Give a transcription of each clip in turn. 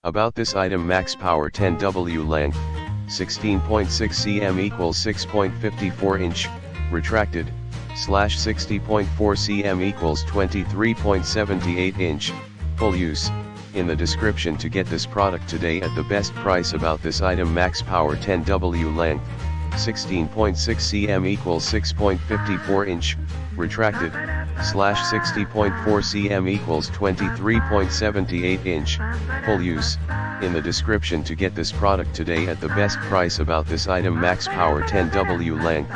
About this item: max power 10W, length 16.6 cm equals 6.54 inch, retracted, /60.4 cm equals 23.78 inch, full use. In the description to get this product today at the best price. About this item: max power 10W, length 16.6 cm equals 6.54 inch, retracted, /60.4 cm equals 23.78 inch, full use. In the description to get this product today at the best price. About this item: max power 10W, length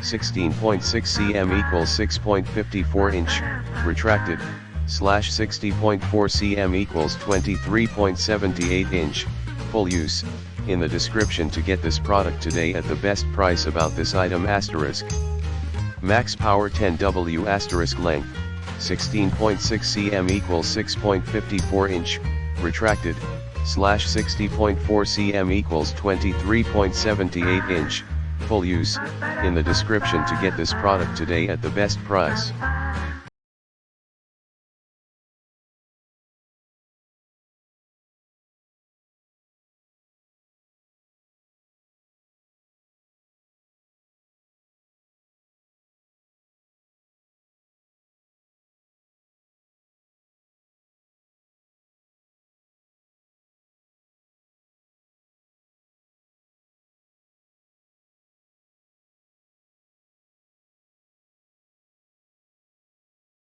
16.6 cm equals 6.54 inch, retracted, /60.4 cm equals 23.78 inch, full use. In the description to get this product today at the best price. About this item: max power 10W, length 16.6 cm equals 6.54 inch, retracted, /60.4 cm equals 23.78 inch, full use. In the description to get this product today at the best price.